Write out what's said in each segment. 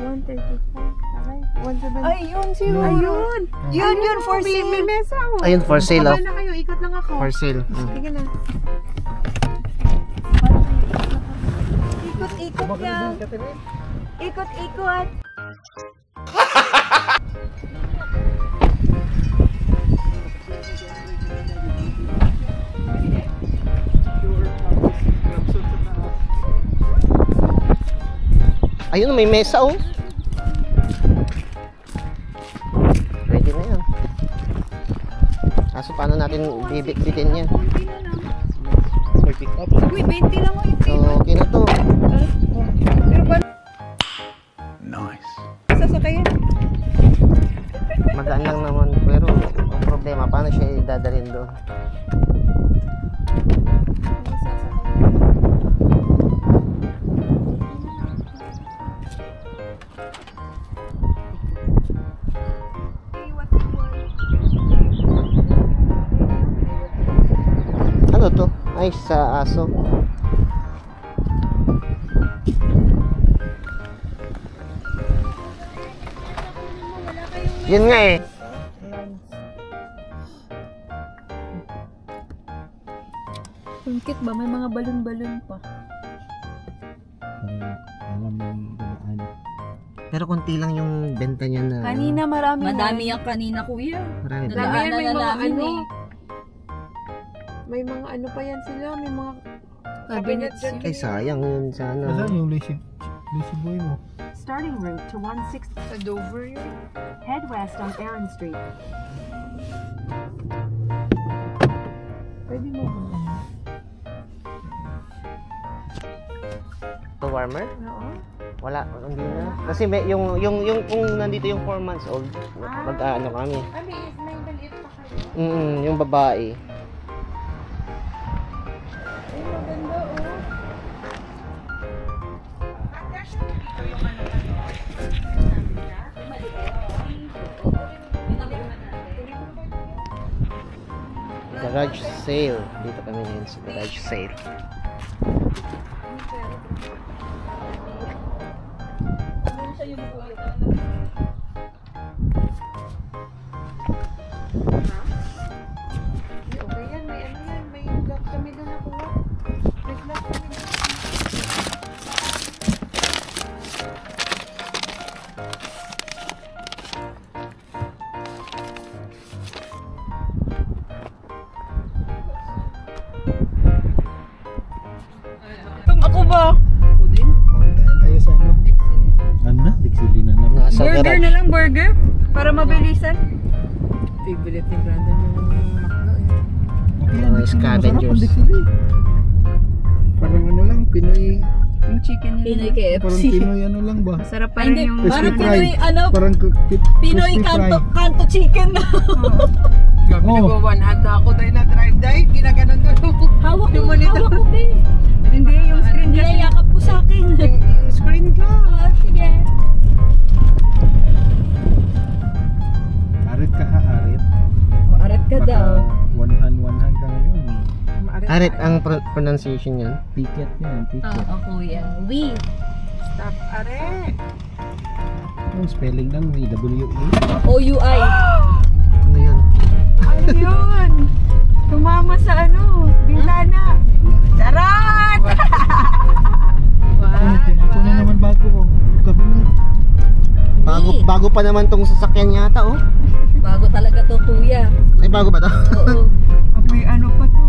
135. Ay, yun siguro. Ayun. Yun, for sale. May mesa ako. Ayun, for sale. Sabay na kayo, ikot lang ako. For sale. Sige na. Ikot-ikot lang. Ikot-ikot. Ayun, may mesa oh. Ready na yan. Kaso paano natin bibit-bitin yan? May pick up. Uy, 20 lang o yung So, okay na to. Pero ba? Nice. Sasakayan. Magaan lang naman. Pero, ang problema, paano siya idadalhin doon? Ano to? Ay, sa aso. Yun nga eh. Sungkit ba? May mga balon-balon pa. Pero konti lang yung benta niya na. Kanina marami. Madami yung kanina, kuya. Marami ba? Dami yan, may Nadaanan mga na namin ano. eh. May mga ano pa yan sila. May mga Cabinets dyan. Ay, sayang yun sana. Saan yung lazy boy mo? Starting route to 160. Sa Dover yun. Head west on Aaron Street. Pwede mo ba? To warmer? Oo. Wala, hindi na. Kasi may, yung kung nandito yung 4 months old, mag-ano kami. May maliit pa kayo. Yung babae. Ay, maganda oh. Garage sale. Dito kami ngayon sa garage sale. Okay yan, may ano yan, may lock kami doon nakuha. May lock kami doon. Ako ba? Tayo sa ano? Ano na? Dixili na naman. Nasa Burger garage. na lang, burger. Para mabilisan. Favorite ni Brandon yung makno eh. Okay, Mga Dixili. scavengers. Masarap ang Dixili. Parang ano lang, Pinoy. Yung chicken nila. Pinoy Parang KFC. Pinoy ano lang ba? Masarap pa Hindi, rin yung... Crispy parang fry. Pinoy, ano, Parang Pinoy crispy fry. kanto chicken na. Gabi Oh. nag-one hand na ako tayo na drive dahil ginaganon doon. Hawak Yung ko, monitor. hawak ko, be. Hindi, yung screen kasi. Niyayakap ko sa akin. Yung screen ka. Ah, sige. Arit ka ha, arit. O, arat ka daw. One hand ka ngayon. Arit ang pronunciation yan. Ticket yan, ticket. Oo, kuya. We. Stop, are. Yung spelling lang, W-E. O-U-I. Ano yun? Ayun! Tumama sa ano, bintana. Charot! Oh, tinako na naman bago ko. Gabi mo. Bago pa naman tong sasakyan yata oh. Bago talaga to, kuya. Ay, bago ba to? Oo. Amoy ano pa to?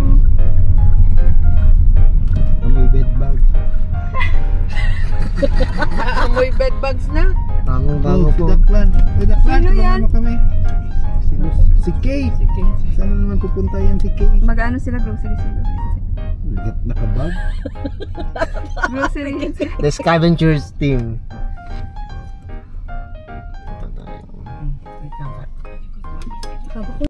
Amoy bed bags. Amoy bed bugs na. Bago Si po. Daklan. Daklan, Sino yan? tumama kami. Si Kay. Saan na naman pupunta yan si Kay? Mag-ano sila, grocery sila. Nakabag. Grocery. The Scavengers team.